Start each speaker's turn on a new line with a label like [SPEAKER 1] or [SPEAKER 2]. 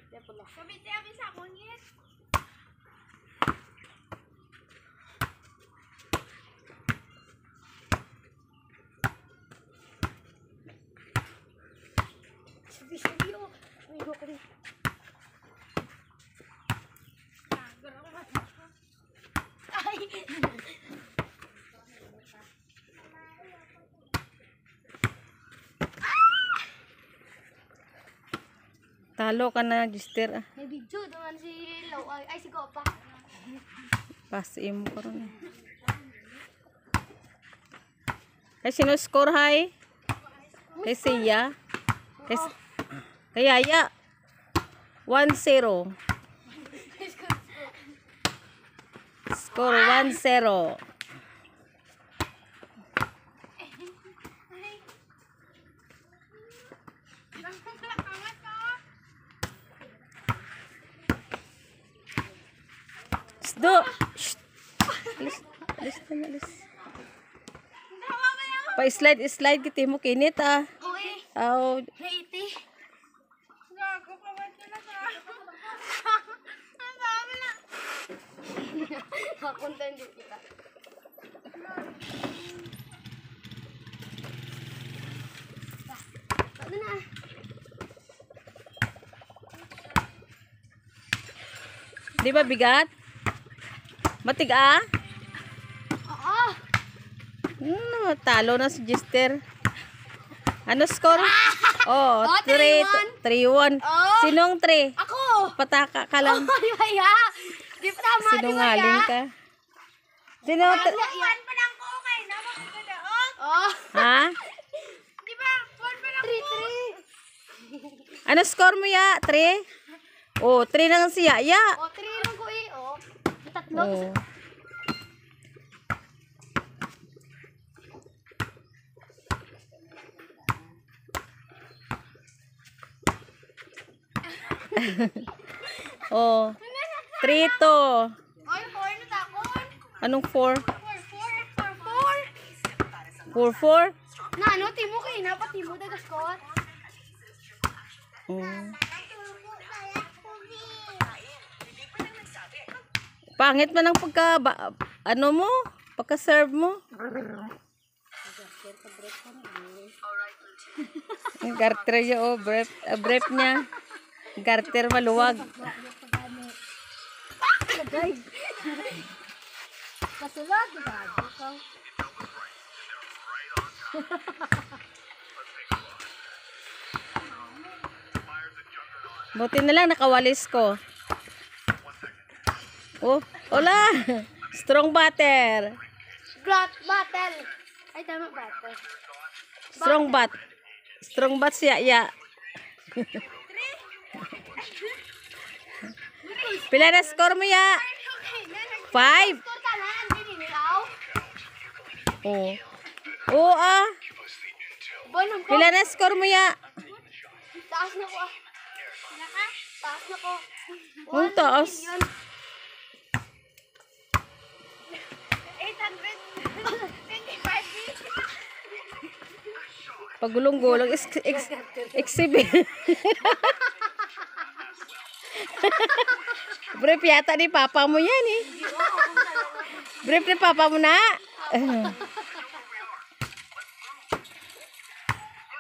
[SPEAKER 1] Kabiti abi sa kunyit.
[SPEAKER 2] Sabi oh. May go kami. Ay.
[SPEAKER 3] Talo ka na, Gister.
[SPEAKER 2] May video doon si Law. Ay, si Gopa.
[SPEAKER 3] Pasim ko rin. Ay, sino score, hay? Kay Sia. Kay Yaya. 1-0. Score 1-0. Do. Alis na, alis. Pa-slide kita mo kinit ah.
[SPEAKER 2] Okay.
[SPEAKER 3] Oh.
[SPEAKER 2] Haiti.
[SPEAKER 1] Gago ka ba na sa? Ang dami na.
[SPEAKER 2] Kakuntan din kita. Ano na?
[SPEAKER 3] Di ba bigat? Matiga?
[SPEAKER 2] Oo.
[SPEAKER 3] Talo na si Gister. Ano score? Oh,
[SPEAKER 2] 3-1.
[SPEAKER 3] 3-1.
[SPEAKER 2] Oh.
[SPEAKER 3] Sinong 3?
[SPEAKER 2] Ako.
[SPEAKER 3] Pataka ka lang.
[SPEAKER 2] Oh, Yaya. Di pa tama,
[SPEAKER 3] Sinungaling ka. Sino?
[SPEAKER 1] One pa lang ko okay na magkada.
[SPEAKER 2] Oh.
[SPEAKER 3] Ha?
[SPEAKER 1] Di ba? One pa lang ko.
[SPEAKER 2] 3-3.
[SPEAKER 3] Ano score mo ya? 3? Oh, 3 na lang si Yaya.
[SPEAKER 2] Oh, 3 lang ko eh. Oh. Tatlo.
[SPEAKER 3] Oh. Oh. 3-2.
[SPEAKER 1] Ay, 4 na takon.
[SPEAKER 3] Anong 4?
[SPEAKER 1] 4.
[SPEAKER 3] 4-4?
[SPEAKER 2] Na ano, timo kayo na. Pati mo dagaskot.
[SPEAKER 3] Pangit man ang ano mo? Pagka-serve mo. Ang garter niya, oh, brief niya. Garter maluwag.
[SPEAKER 2] Kasulad. Bago ka.
[SPEAKER 3] Buti na lang nakawalis ko. Oh, hola! Strong butter.
[SPEAKER 2] Battle. Ay, tama, battle.
[SPEAKER 3] Strong bat. Strong bat siya, ya. Pila na score mo, ya? 5.
[SPEAKER 2] Score ka na. Hindi nilaw.
[SPEAKER 3] Oh. Oo, ah.
[SPEAKER 2] Bonong ko.
[SPEAKER 3] Pila na score mo, ya?
[SPEAKER 2] Taas na ko ah. Taas na ko.
[SPEAKER 3] Ang taas.
[SPEAKER 1] 825.
[SPEAKER 3] Pagulong-gulong, exhibit. Brief yata ni papa mo yan eh. Brief ni papa mo na.